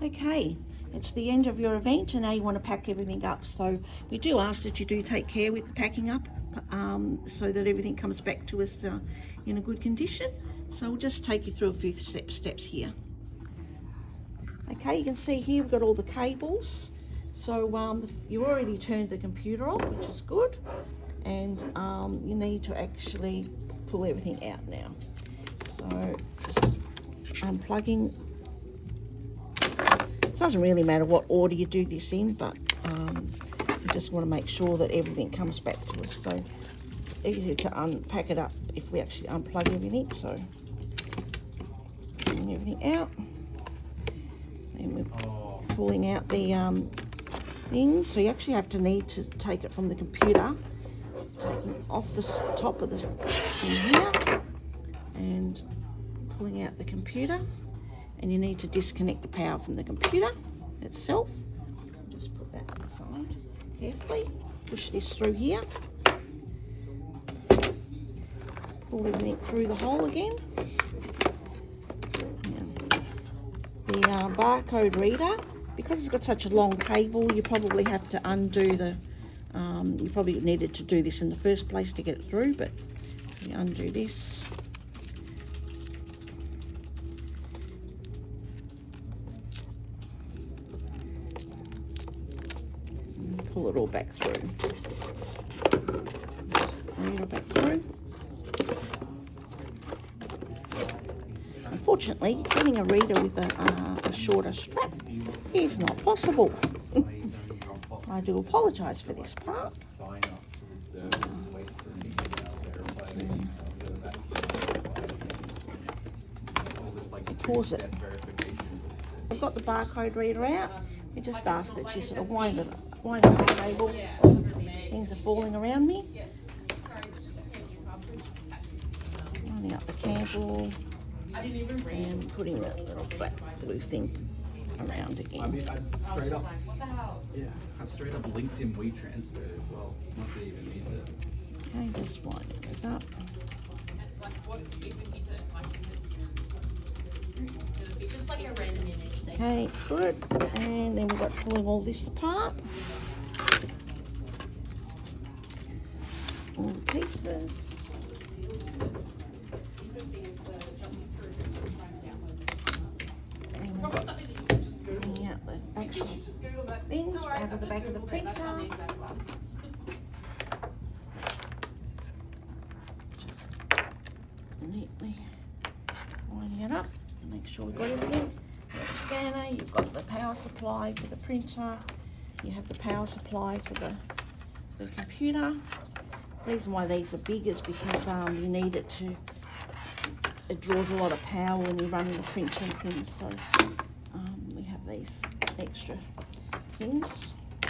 Okay, it's the end of your event and now you want to pack everything up. So we do ask that you do take care with the packing up so that everything comes back to us in a good condition. So we'll just take you through a few steps here. Okay, you can see here we've got all the cables. So you already turned the computer off, which is good. And you need to actually pull everything out now. So just unplugging. It doesn't really matter what order you do this in, but you just want to make sure that everything comes back to us. So it's easy to unpack it up if we actually unplug everything. So pulling everything out, and we're pulling out the things. So you actually need to take it from the computer, taking off the top of this thing here, and pulling out the computer. And you need to disconnect the power from the computer itself. Just put that aside carefully. Push this through here. Pull everything through the hole again. The barcode reader, because it's got such a long cable, you probably have to undo the, you probably needed to do this in the first place to get it through, but you undo this. Pull it all back through. Reader back through. Unfortunately, getting a reader with a shorter strap is not possible. I do apologise for this part. Pause it. I've got the barcode reader out. We just ask that you sort of wind up the cable. Things are falling around me. Winding up the cable and putting the little black blue thing around again. I mean, I've straight up LinkedIn WeTransfer as well. Not to even need it. Okay, just winding those up. It's just like a random image thing. Okay, good. And then we've got pulling all this apart. All the pieces. And we've got bringing out the actual things out of the back of the printer. Just neatly winding it up and make sure we've got everything. You've got the scanner, you've got the power supply for the printer, you have the power supply for the computer. The reason why these are big is because you need it to, it draws a lot of power when you're running the printer and things, so we have these extra things. So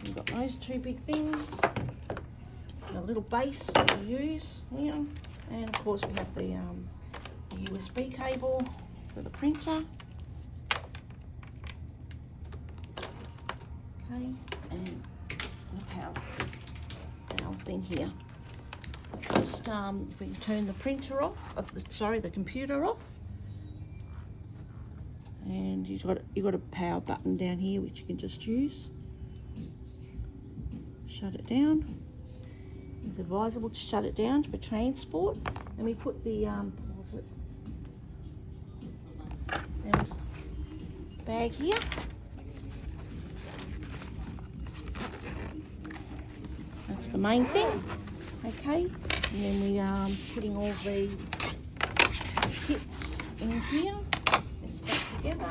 we've got those two big things, a little base to use here, and of course we have the USB cable for the printer. Okay, and the power thing here. Just if we can turn the printer off, the computer off, and you've got a power button down here which you can just use. Shut it down. It's advisable to shut it down for transport. And we put the bag here. That's the main thing. Okay, and then we are putting all the kits in here. Let's back together.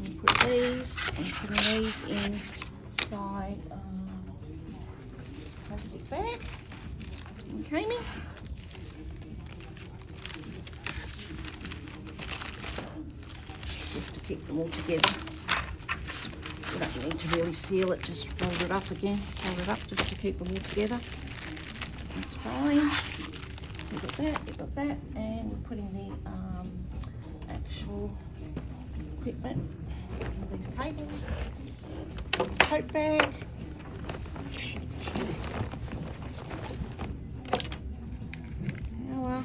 And put these and putting these inside plastic bag. Okay, me. Just to keep them all together. You don't need to really seal it, just fold it up again. Fold it up just to keep them all together. That's fine. So you've got that, and we're putting the actual equipment in these cables. Tote bag. Power.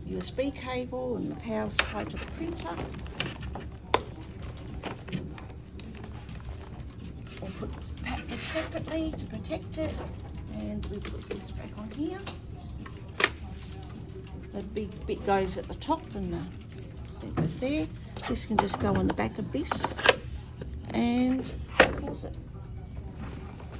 USB cable and the power supply to the printer. We'll put this pack this separately to protect it, and we put this back on here. The big bit goes at the top and it goes there. This can just go on the back of this, and pause it.